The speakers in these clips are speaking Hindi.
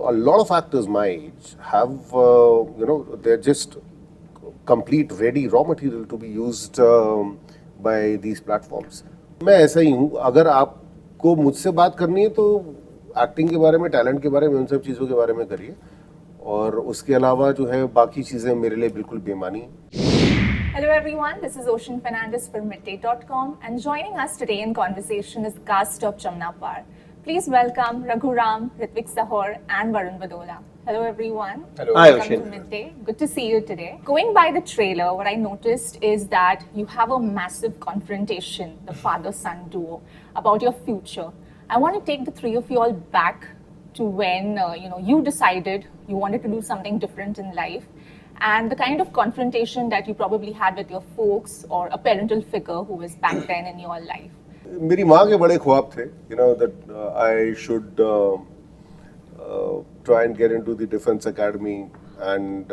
a lot of actors my age have, they're just complete ready raw material to be used by these platforms. मैं ऐसा ही हूँ. अगर आपको मुझसे बात करनी है तो एक्टिंग के बारे में, टैलेंट के बारे में, उन सब चीज़ों के बारे में करिए, और उसके अलावा जो है बाकी चीज़ें मेरे लिए बिल्कुल बेमानी हैं. Hello everyone, this is Ocean Fernandez from Midday.com, and joining us today in conversation is cast of Jamna Par. Please welcome Raghuram, Ritvik Sahor and Varun Badola. Hello everyone. Hello. Hi, Welcome Ocean. to Midday. Good to see you today. Going by the trailer, what I noticed is that you have a massive confrontation, the father-son duo, about your future. I want to take the three of you all back to when you decided you wanted to do something different in life, and the kind of confrontation that you probably had with your folks or a parental figure who was back then in your life. मेरी माँ के बड़े ख्वाब थे, that I should try and get into the defense academy, and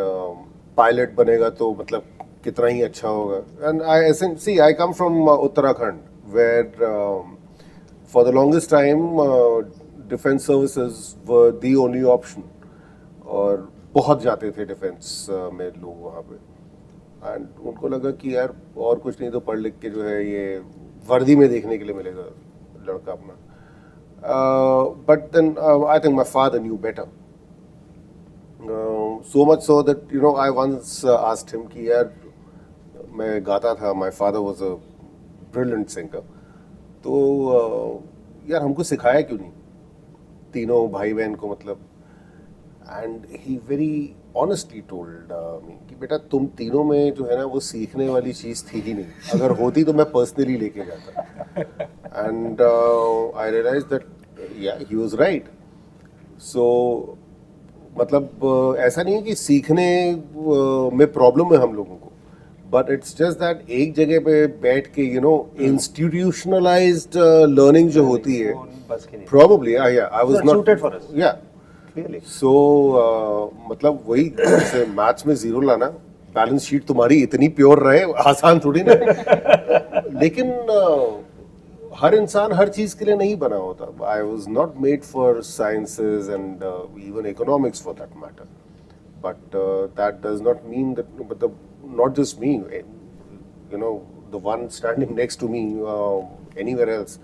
pilot बनेगा तो मतलब कितना ही अच्छा होगा. And I come from Uttarakhand, where for the longest time defense services were the only option, और बहुत जाते थे डिफेंस में लोग वहाँ पे. एंड उनको लगा कि यार और कुछ नहीं तो पढ़ लिख के जो है ये वर्दी में देखने के लिए मिलेगा लड़का अपना. But then I think my father knew better, so much so that I once asked him कि यार मैं गाता था, my father was a brilliant singer, तो यार हमको सिखाया क्यों नहीं तीनों भाई बहन को, मतलब. And he very honestly told me कि बेटा तुम तीनों में जो है ना वो सीखने वाली चीज़ थी ही नहीं, अगर होती तो मैं पर्सनली लेके जाता. एंड आई रियलाइज दैट या ही वाज राइट. सो मतलब ऐसा नहीं है कि सीखने में प्रॉब्लम है हम लोगों को, बट इट्स जस्ट दैट एक जगह पे बैठ के इंस्टीट्यूशनलाइज्ड लर्निंग जो होती है, probably I was not suited for us. या. सो मतलब वही जैसे मैथ्स में जीरो लाना, बैलेंस शीट तुम्हारी इतनी प्योर रहे, आसान थोड़ी ना. लेकिन हर इंसान हर चीज के लिए नहीं बना होता. I was not made for sciences and even economics for that matter, but that does not mean that, मतलब not just me, the one standing next to me anywhere else.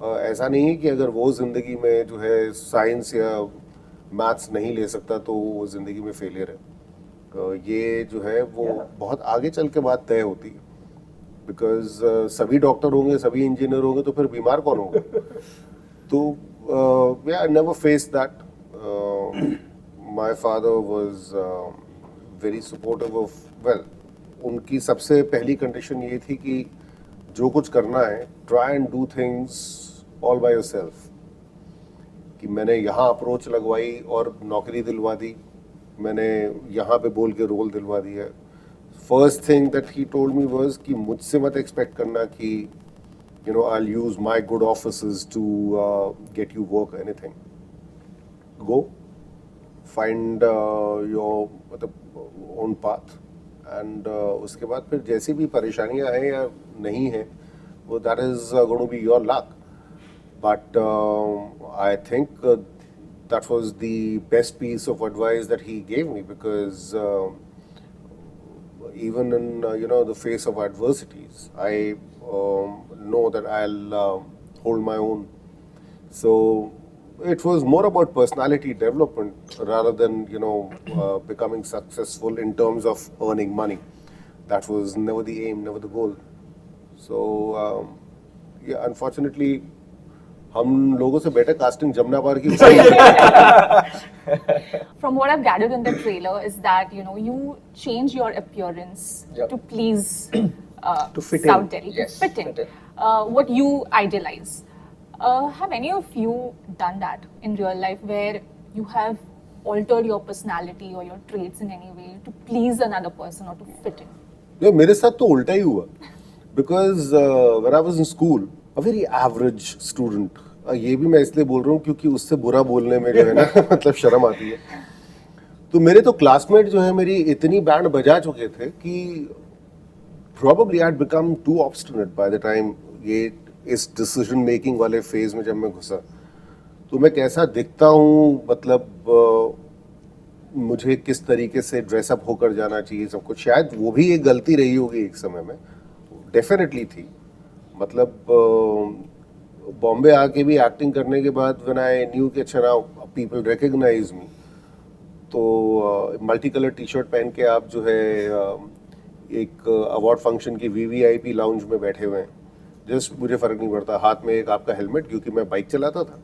ऐसा नहीं है कि अगर वो जिंदगी में जो है साइंस या मैथ्स नहीं ले सकता तो वो ज़िंदगी में फेलियर है. ये जो है वो बहुत आगे चल के बात तय होती है, बिकॉज सभी डॉक्टर होंगे, सभी इंजीनियर होंगे, तो फिर बीमार कौन होगा. तो I never face that. My father was very supportive of, well, उनकी सबसे पहली कंडीशन ये थी कि जो कुछ करना है try and do things all by yourself. कि मैंने यहाँ अप्रोच लगवाई और नौकरी दिलवा दी, मैंने यहाँ पे बोल के रोल दिलवा दिया. First thing that he told me was कि मुझसे मत एक्सपेक्ट करना कि I will use my good offices to get you work anything. Go find your मतलब ओन पाथ, एंड उसके बाद फिर जैसी भी परेशानियाँ हैं या नहीं हैं, वो that is going to be your luck. But I think that was the best piece of advice that he gave me, because even in the face of adversities, I know that I'll hold my own. So it was more about personality development rather than becoming successful in terms of earning money. That was never the aim, never the goal. So yeah, unfortunately, हम लोगों से बेटर कास्टिंग जमुना पार की. From what I've gathered in the trailer is that you change your appearance to please To fit South in. Delhi, Yes, to fit in, fit in. what you idealize. Have any of you done that in real life, where you have altered your personality or your traits in any way to please another person or to fit in? Yeah, मेरे साथ तो उल्टा ही हुआ, because when I was in school, a very average student, ये भी मैं इसलिए बोल रहा हूँ क्योंकि उससे बुरा बोलने में जो है ना मतलब शर्म आती है. तो मेरे तो क्लासमेट जो है मेरी इतनी बैंड बजा चुके थे कि probably I'd become too obstinate by the time ये इस डिसीजन मेकिंग वाले फेज में जब मैं घुसा. तो मैं कैसा दिखता हूँ, मतलब मुझे किस तरीके से ड्रेसअप होकर जाना चाहिए सब कुछ, शायद वो भी एक गलती रही होगी एक समय में, डेफिनेटली थी। मतलब बॉम्बे आके भी एक्टिंग करने के बाद व्हेन आई न्यू कि अच्छा नाउ पीपल रिकग्नाइज मी, तो मल्टी कलर टी शर्ट पहन के आप जो है एक अवार्ड फंक्शन की वीवीआईपी लाउंज में बैठे हुए हैं, जस्ट मुझे फ़र्क नहीं पड़ता। हाथ में एक आपका हेलमेट क्योंकि मैं बाइक चलाता था,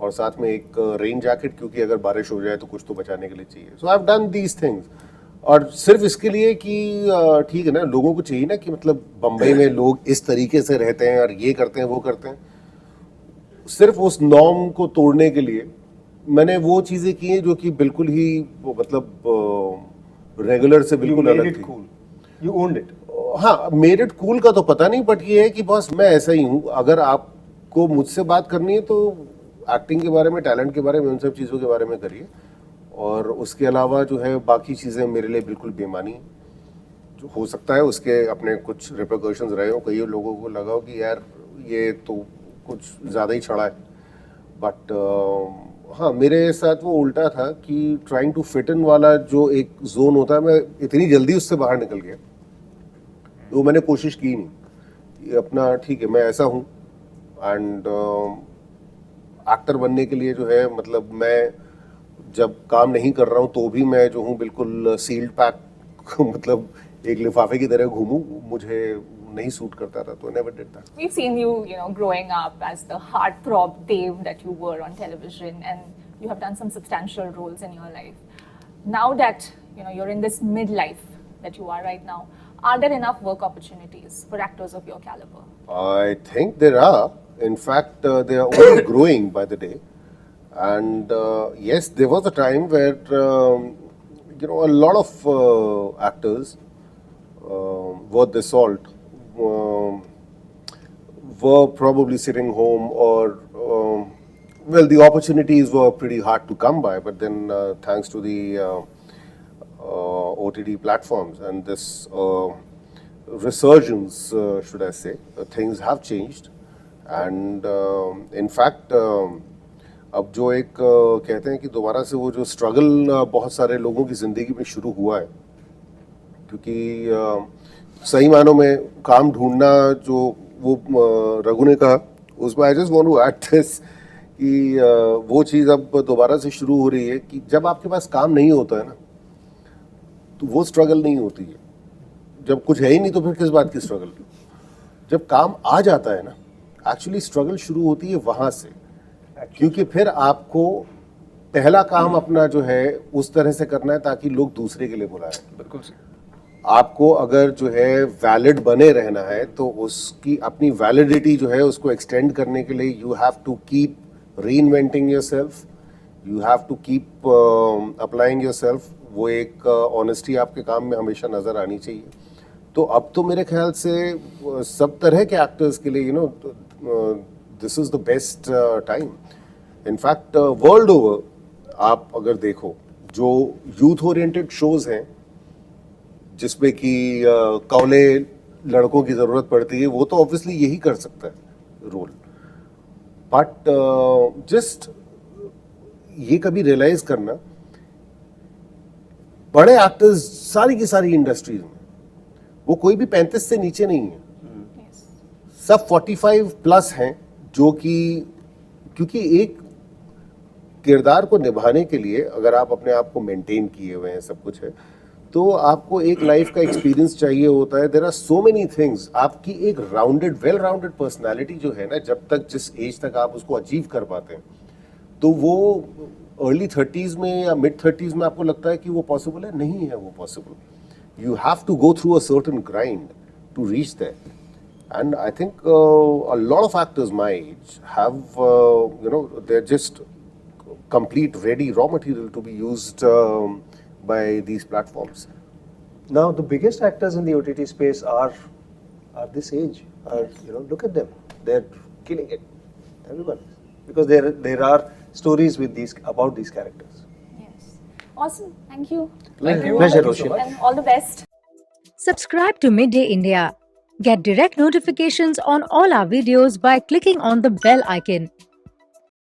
और साथ में एक रेन जैकेट क्योंकि अगर बारिश हो जाए तो कुछ तो बचाने के लिए चाहिए। So I have done these things, और सिर्फ इसके लिए कि ठीक है ना, लोगों को चाहिए ना कि मतलब बम्बई में लोग इस तरीके से रहते हैं और ये करते हैं वो करते हैं, सिर्फ उस नॉर्म को तोड़ने के लिए मैंने वो चीज़ें की हैं जो कि बिल्कुल ही मतलब रेगुलर से बिल्कुल अलग थी। You owned it. हाँ, मेड इट कूल का तो पता नहीं, बट ये है कि बस मैं ऐसा ही हूँ। अगर आपको मुझसे बात करनी है तो एक्टिंग के बारे में, टैलेंट के बारे में, उन सब चीज़ों के बारे में करिए, और उसके अलावा जो है बाकी चीज़ें मेरे लिए बिल्कुल बेमानी हैं। जो हो सकता है उसके अपने कुछ रिपरकशंस रहे हो, कई लोगों को लगा हो कि यार ये तो कुछ ज़्यादा ही चढ़ा है, बट हाँ, मेरे साथ वो उल्टा था कि ट्राइंग टू फिट इन वाला जो एक जोन होता है, मैं इतनी जल्दी उससे बाहर निकल गया। वो मैंने कोशिश की नहीं, अपना ठीक है मैं ऐसा हूँ, एंड एक्टर बनने के लिए जो है मतलब मैं जब काम नहीं कर रहा हूँ तो भी मैं जो हूँ बिल्कुल सील्ड पैक मतलब एक लिफाफे की तरह घूमूं, मुझे नहीं सूट करता था, तो never did that. We've seen you, growing up as the heartthrob Dev that you were on television, and you have done some substantial roles in your life. Now that you're in this midlife that you are right now, are there enough work opportunities for actors of your caliber? I think there are. In fact, they are only growing by the day. And yes, there was a time where a lot of actors worth their salt were probably sitting home, or well, the opportunities were pretty hard to come by. But then, thanks to the OTT platforms and this resurgence, should I say, things have changed. And in fact, अब जो एक कहते हैं कि दोबारा से वो जो स्ट्रगल बहुत सारे लोगों की ज़िंदगी में शुरू हुआ है, क्योंकि सही मानों में काम ढूंढना जो वो रघु ने कहा, उसमें I just want to add this कि वो चीज़ अब दोबारा से शुरू हो रही है कि जब आपके पास काम नहीं होता है ना, तो वो स्ट्रगल नहीं होती है। जब कुछ है ही नहीं तो फिर किस बात की स्ट्रगल? जब काम आ जाता है ना, एक्चुअली स्ट्रगल शुरू होती है वहाँ से, क्योंकि फिर आपको पहला काम अपना जो है उस तरह से करना है ताकि लोग दूसरे के लिए बुलाएं। बिल्कुल सही। आपको अगर जो है वैलिड बने रहना है तो उसकी अपनी वैलिडिटी जो है उसको एक्सटेंड करने के लिए you have to keep reinventing yourself, you have to keep applying yourself. वो एक ऑनेस्टी आपके काम में हमेशा नज़र आनी चाहिए। तो अब तो मेरे ख्याल से सब तरह के एक्टर्स के लिए this is the best time. In fact world over आप अगर देखो जो यूथ ओरिएंटेड शोज़ हैं जिसमें कि कौले लड़कों की ज़रूरत पड़ती है, वो तो ऑब्वियसली यही कर सकता है रोल, बट जस्ट ये कभी रियलाइज करना, बड़े एक्टर्स सारी की सारी इंडस्ट्रीज में वो कोई भी 35 से नीचे नहीं है, सब 45 प्लस हैं, जो कि क्योंकि एक किरदार को निभाने के लिए अगर आप अपने आप को मेंटेन किए हुए हैं, सब कुछ है, तो आपको एक लाइफ का एक्सपीरियंस चाहिए होता है। There are so many things. आपकी एक राउंडेड, वेल राउंडेड पर्सनालिटी जो है ना, जब तक जिस एज तक आप उसको अचीव कर पाते हैं, तो वो अर्ली 30s में या मिड 30s में आपको लगता है कि वो पॉसिबल है, नहीं है वो possible. You have to go through a certain grind to reach that, and I think a lot of actors my age have they are just complete ready raw material to be used by these platforms. Now the biggest actors in the OTT space are this age. Look at them; they're killing it. Everyone, because there are stories with about these characters. Yes. Awesome. Thank you. Thank you. Pleasure, Roshi. And all the best. Subscribe to Midday India. Get direct notifications on all our videos by clicking on the bell icon.